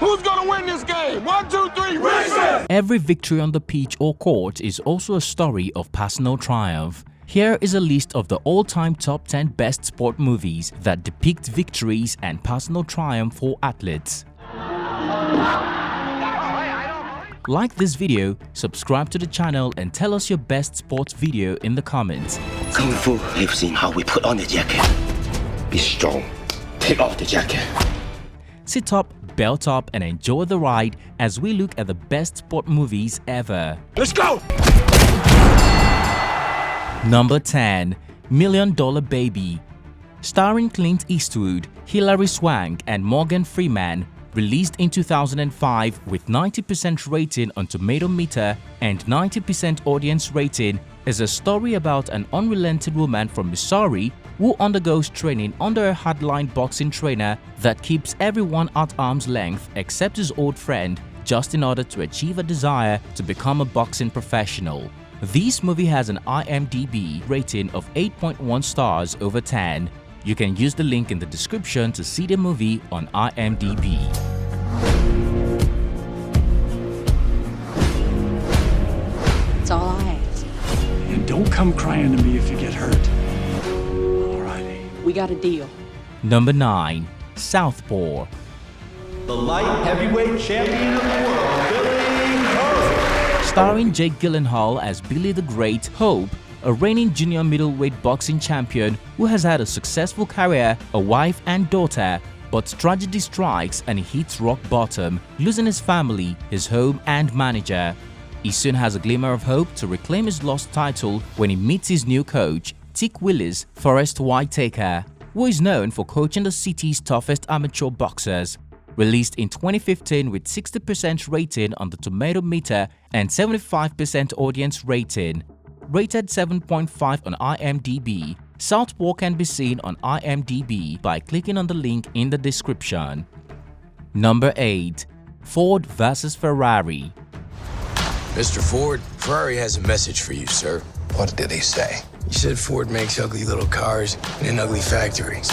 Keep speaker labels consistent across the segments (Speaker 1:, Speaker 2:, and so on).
Speaker 1: Who's gonna win this game? 1, 2, 3, race!
Speaker 2: Every victory on the pitch or court is also a story of personal triumph. Here is a list of the all-time top 10 best sport movies that depict victories and personal triumph for athletes. Like this video, subscribe to the channel and tell us your best sports video in the comments.
Speaker 3: Kung Fu lives in how we put on the jacket. Be strong. Take off the jacket.
Speaker 2: Sit up, belt up and enjoy the ride as we look at the best sport movies ever.
Speaker 1: Let's go!
Speaker 2: Number 10. $1 Million Baby. Starring Clint Eastwood, Hilary Swank and Morgan Freeman, released in 2005 with 90% rating on Tomato Meter and 90% audience rating, is a story about an unrelenting woman from Missouri who undergoes training under a hardline boxing trainer that keeps everyone at arm's length except his old friend, just in order to achieve a desire to become a boxing professional. This movie has an IMDb rating of 8.1 stars over 10. You can use the link in the description to see the movie on IMDb.
Speaker 4: That's all I ask.
Speaker 5: And don't come crying to me if you get hurt. Alrighty.
Speaker 4: We got a deal.
Speaker 2: Number 9. Southpaw.
Speaker 6: The light heavyweight champion of the world, Billy Hope.
Speaker 2: Starring Jake Gyllenhaal as Billy the Great Hope, a reigning junior middleweight boxing champion who has had a successful career, a wife and daughter, but tragedy strikes and he hits rock bottom, losing his family, his home and manager. He soon has a glimmer of hope to reclaim his lost title when he meets his new coach, Tick Willis Forrest Whitaker, who is known for coaching the city's toughest amateur boxers. Released in 2015 with 60% rating on the Tomato Meter and 75% audience rating. Rated 7.5 on IMDb, Southpaw can be seen on IMDb by clicking on the link in the description. Number 8. Ford vs Ferrari.
Speaker 7: Mr. Ford, Ferrari has a message for you, sir.
Speaker 8: What did he say?
Speaker 7: He said Ford makes ugly little cars in ugly factories.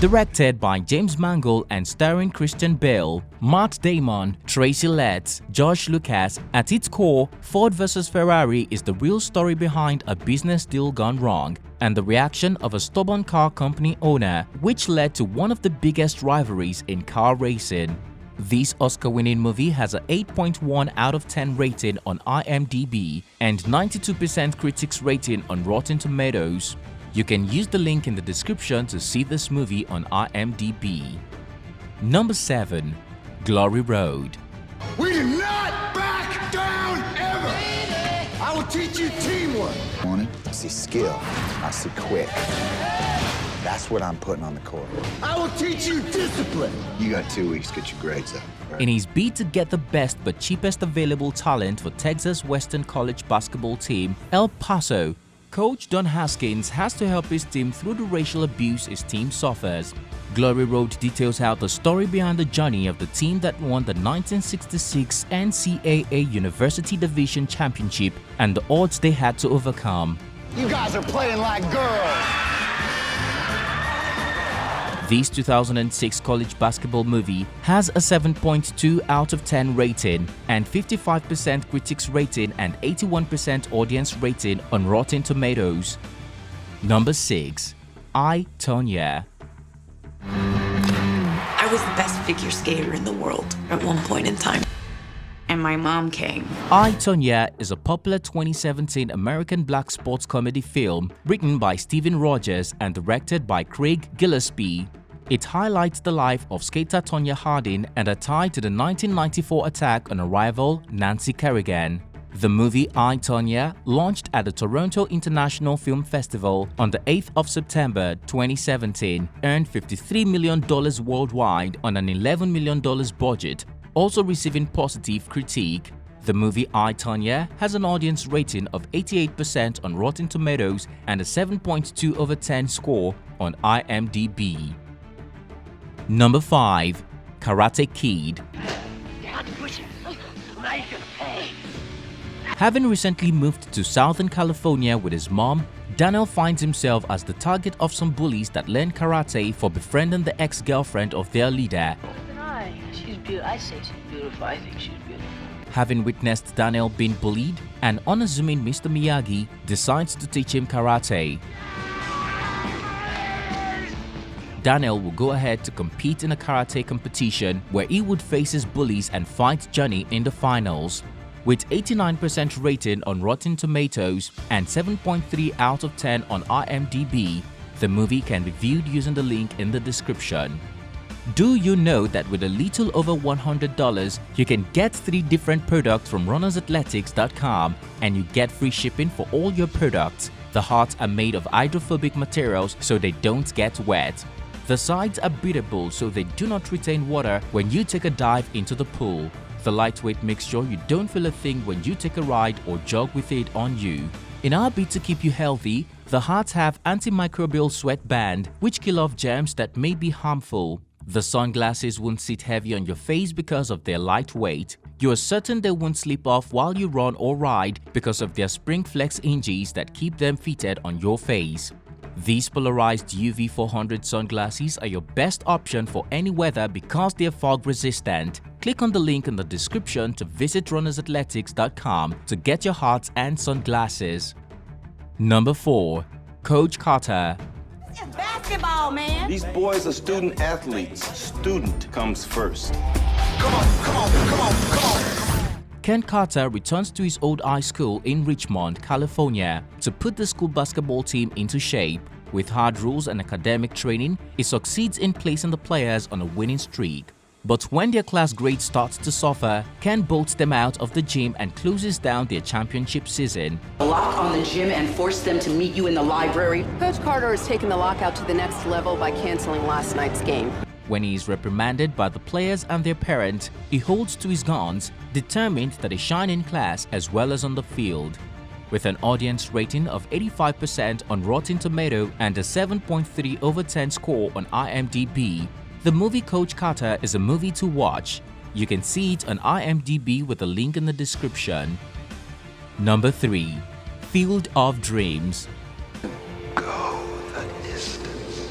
Speaker 2: Directed by James Mangold and starring Christian Bale, Matt Damon, Tracy Letts, George Lucas, at its core, Ford vs Ferrari is the real story behind a business deal gone wrong and the reaction of a stubborn car company owner, which led to one of the biggest rivalries in car racing. This Oscar-winning movie has an 8.1 out of 10 rating on IMDb and 92% critics rating on Rotten Tomatoes. You can use the link in the description to see this movie on IMDb. Number 7. Glory Road.
Speaker 1: We do not back down ever! I will teach you teamwork!
Speaker 8: I see skill. I see quick. That's what I'm putting on the court.
Speaker 1: I will teach you discipline!
Speaker 8: You got 2 weeks to get your grades up. Right?
Speaker 2: In his bid to get the best but cheapest available talent for Texas Western College basketball team, El Paso, Coach Don Haskins has to help his team through the racial abuse his team suffers. Glory Road details out the story behind the journey of the team that won the 1966 NCAA University Division Championship and the odds they had to overcome.
Speaker 1: You guys are playing like girls!
Speaker 2: This 2006 college basketball movie has a 7.2 out of 10 rating and 55% critics rating and 81% audience rating on Rotten Tomatoes. Number 6. I, Tonya.
Speaker 9: I was the best figure skater in the world at one point in time. And my mom came.
Speaker 2: I, Tonya is a popular 2017 American black sports comedy film written by Steven Rogers and directed by Craig Gillespie. It highlights the life of skater Tonya Harding and a tie to the 1994 attack on a rival, Nancy Kerrigan. The movie I, Tonya, launched at the Toronto International Film Festival on the 8th of September 2017, earned $53 million worldwide on an $11 million budget, also receiving positive critique. The movie I, Tonya has an audience rating of 88% on Rotten Tomatoes and a 7.2 over 10 score on IMDb. Number 5. Karate Kid. Having recently moved to Southern California with his mom, Daniel finds himself as the target of some bullies that learn karate for befriending the ex-girlfriend of their leader.
Speaker 10: She's beautiful. I say she's beautiful. I think she's beautiful.
Speaker 2: Having witnessed Daniel being bullied, an unassuming Mr. Miyagi decides to teach him karate. Daniel will go ahead to compete in a karate competition where he would face his bullies and fight Johnny in the finals. With 89% rating on Rotten Tomatoes and 7.3 out of 10 on IMDb, the movie can be viewed using the link in the description. Do you know that with a little over $100, you can get 3 different products from runnersathletics.com and you get free shipping for all your products? The hearts are made of hydrophobic materials so they don't get wet. The sides are breathable so they do not retain water when you take a dive into the pool. The lightweight makes sure you don't feel a thing when you take a ride or jog with it on you. In our bid to keep you healthy, the hearts have antimicrobial sweatband which kill off germs that may be harmful. The sunglasses won't sit heavy on your face because of their lightweight. You are certain they won't slip off while you run or ride because of their spring flex hinges that keep them fitted on your face. These polarized UV 400 sunglasses are your best option for any weather because they are fog resistant. Click on the link in the description to visit runnersathletics.com to get your hats and sunglasses. Number 4. Coach Carter.
Speaker 11: It's basketball, man.
Speaker 12: These boys are student athletes. Student comes first.
Speaker 1: Come on, come on, come on, come on.
Speaker 2: Ken Carter returns to his old high school in Richmond, California to put the school basketball team into shape. With hard rules and academic training, he succeeds in placing the players on a winning streak. But when their class grades start to suffer, Ken bolts them out of the gym and closes down their championship season.
Speaker 13: Lock on the gym and force them to meet you in the library.
Speaker 14: Coach Carter has taken the lockout to the next level by canceling last night's game.
Speaker 2: When he is reprimanded by the players and their parents, he holds to his guns, determined that he shine in class as well as on the field. With an audience rating of 85% on Rotten Tomatoes and a 7.3 over 10 score on IMDb, the movie Coach Carter is a movie to watch. You can see it on IMDb with a link in the description. Number 3. Field of Dreams.
Speaker 1: Go the distance.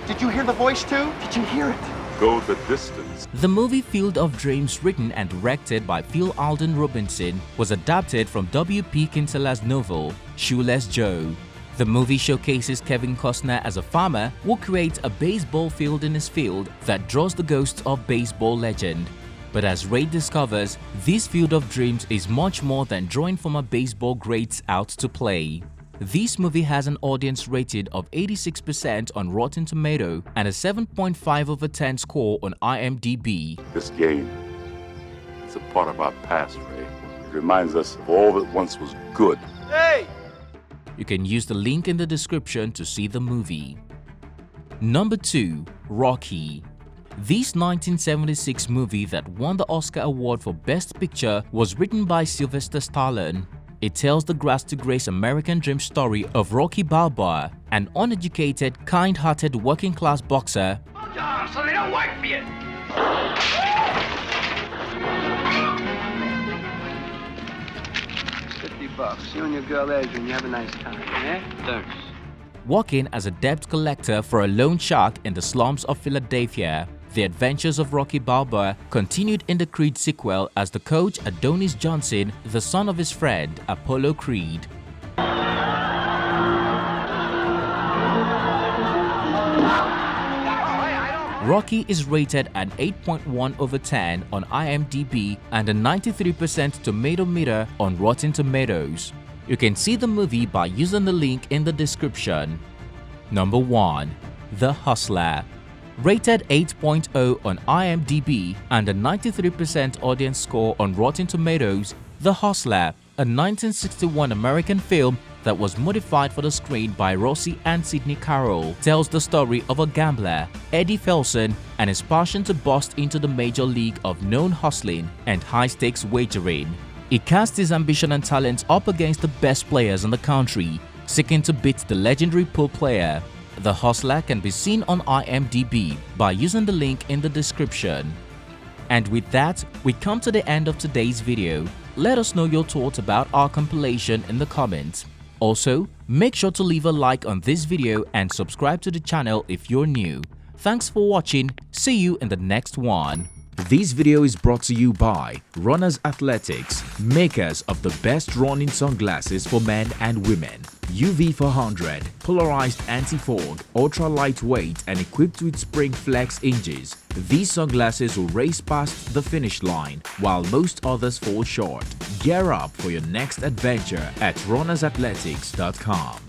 Speaker 15: Did you hear the voice too? Did you hear it?
Speaker 16: Go the distance.
Speaker 2: The movie Field of Dreams, written and directed by Phil Alden Robinson, was adapted from W.P. Kinsella's novel, Shoeless Joe. The movie showcases Kevin Costner as a farmer who creates a baseball field in his field that draws the ghosts of baseball legend. But as Ray discovers, this Field of Dreams is much more than drawing former baseball greats out to play. This movie has an audience rating of 86% on Rotten Tomatoes and a 7.5 over 10 score on IMDb.
Speaker 16: This game is a part of our past, Ray. It reminds us of all that once was good.
Speaker 15: Hey!
Speaker 2: You can use the link in the description to see the movie. Number 2. Rocky. This 1976 movie that won the Oscar Award for Best Picture was written by Sylvester Stallone. It tells the grass-to-grace American dream story of Rocky Balboa, an uneducated, kind-hearted working-class boxer
Speaker 1: Hold on, so they don't work for you.
Speaker 15: $50. You and your girl Adrian, you have a nice time, eh? Thanks.
Speaker 2: working as a debt collector for a loan shark in the slums of Philadelphia. The adventures of Rocky Balboa continued in the Creed sequel as the coach Adonis Johnson, the son of his friend Apollo Creed. Rocky is rated an 8.1/10 on IMDb and a 93% tomato meter on Rotten Tomatoes. You can see the movie by using the link in the description. Number 1. The Hustler. Rated 8.0 on IMDb and a 93% audience score on Rotten Tomatoes, The Hustler, a 1961 American film that was modified for the screen by Rossi and Sidney Carroll, tells the story of a gambler, Eddie Felson, and his passion to bust into the major league of known hustling and high-stakes wagering. He casts his ambition and talents up against the best players in the country, seeking to beat the legendary pool player. The Hustler can be seen on IMDb by using the link in the description. And with that, we come to the end of today's video. Let us know your thoughts about our compilation in the comments. Also, make sure to leave a like on this video and subscribe to the channel if you're new. Thanks for watching. See you in the next one. This video is brought to you by Runners Athletics, makers of the best running sunglasses for men and women. UV 400, polarized anti-fog, ultra lightweight and equipped with spring flex hinges. These sunglasses will race past the finish line while most others fall short. Gear up for your next adventure at runnersathletics.com.